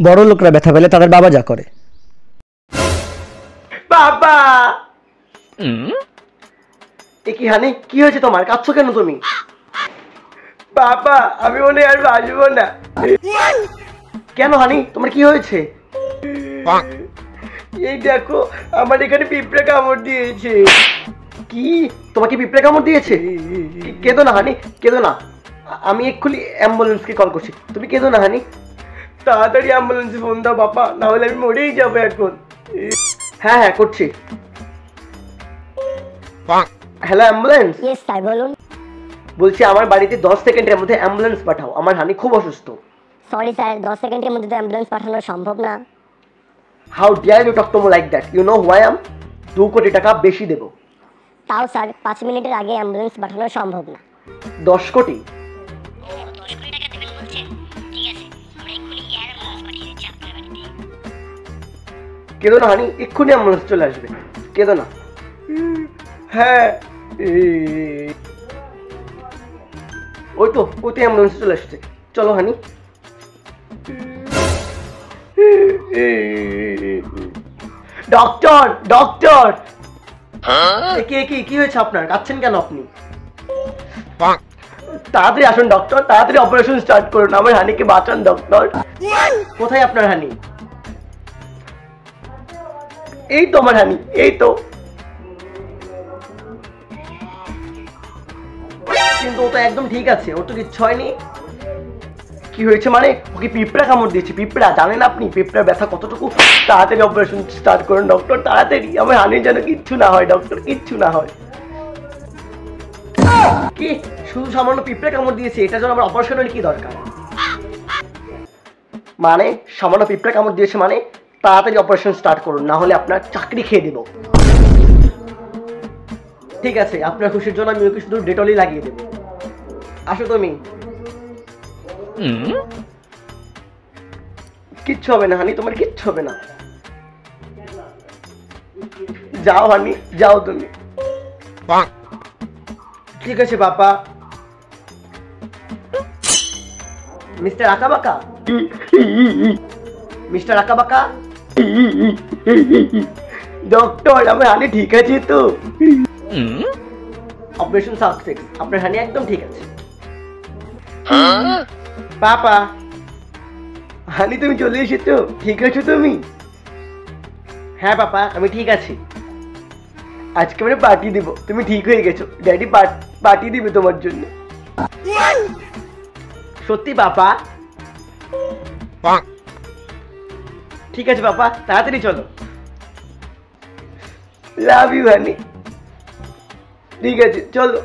বড় লোকরা ব্যথা পেলে তাদের বাবা যা করে। বাবা এ কি হানি, কি হয়েছে তোমার? কাঁদছো কেন তুমি? বাবা আমি মনে আর বাঁচবো না। কেন হানি, তোমার কি হয়েছে? এই দেখো আমার এখানে পিঁপড়ে কামড় দিয়েছে। কি, তোমাকে পিঁপড়ে কামড় দিয়েছে? কেঁদো না হানি, কেঁদো না। আমি এক্ষুনি অ্যাম্বুলেন্সকে কল করছি, তুমি কেঁদো না হানি। তাড়াতাড়ি অ্যাম্বুলেন্সে ফোন দাও বাবা, না হলে আমি মরেই যাবো এখন। হ্যাঁ হ্যাঁ করছি। Hello ambulance. ইয়েস স্যার বলুন। বলছি আমার বাড়িতে 10 সেকেন্ডের মধ্যে অ্যাম্বুলেন্স পাঠাও, আমার হানি খুব অসুস্থ। সরি স্যার, 10 সেকেন্ডের মধ্যে তো অ্যাম্বুলেন্স পাঠানো সম্ভব না। How dare you talk to me like that? You know who I am? 2 কোটি টাকা বেশি দেবো। তাও স্যার 5 মিনিটের আগে অ্যাম্বুলেন্স পাঠানো সম্ভব না। 10 কোটি? 10 কোটি টাকা দেবেন বলছেন? ঠিক আছে, আমরা এক্ষুনি এয়ার অ্যাম্বুলেন্স পাঠিয়ে দিচ্ছি আপনার বাড়িতে। কেঁদো না হানি, এক্ষুনি অ্যাম্বুলেন্স চলে আসবে, কেঁদো না। হ্যাঁ ওই তো অ্যাম্বুলেন্স চলে আসছে, চলো হানি। ডক্টর ডক্টর, কি হয়েছে আপনার? কাঁদছেন কেন আপনি? তাড়াতাড়ি আসুন ডক্টর, তাড়াতাড়ি অপারেশন স্টার্ট করুন, আমার হানিকে বাঁচান ডক্টর। কোথায় আপনার হানি? এই তো আমার হানি, এই তো। কিন্তু ও তো একদম ঠিক আছে, ওর তো কিচ্ছু হয়নি। কি হয়েছে মানে? ওকে পিঁপড়া কামড় দিয়েছে। পিঁপড়া, জানেন আপনি পিঁপড়ার ব্যথা কতটুকু? তাড়াতাড়ি অপারেশন স্টার্ট করুন ডক্টর, তাড়াতাড়ি। আমার হানির যেন কিচ্ছু না হয় ডক্টর, কিচ্ছু না হয়। কি, শুধু সামান্য পিঁপড়া কামড় দিয়েছে, এটা জন্য আমার অপারেশনের কি দরকার? মানে সামান্য পিঁপড়া কামড় দিয়েছে মানে? তাড়াতাড়ি অপারেশন স্টার্ট করুন, না হলে আপনার চাকরি খেয়ে দেব। ঠিক আছে, আপনার খুশির জন্য আমি ওকে শুধু ডেটলই লাগিয়ে দেবো। আসো তুমি। কিচ্ছু হবে না হানি, তোমার কিচ্ছু হবে না। যাও হানি, যাও তুমি। ঠিক আছে বাবা। Mister Akabaka, mister Akabaka. Doctor আমার হানি ঠিক আছে তো? অপারেশন সাকসেস, আপনার হানি একদম ঠিক আছে। পাপা, হানি তুমি চলে এসেছো? ঠিক আছো তুমি? হ্যাঁ পাপা আমি ঠিক আছি। আজকে আমরা পার্টি দিব, তুমি ঠিক হয়ে গেছো। ড্যাডি পার্টি দিবে তোমার জন্য। সত্যি পাপা? ঠিক আছে পাপা, তাড়াতাড়ি চলো। Love you honey. ঠিক আছে চলো।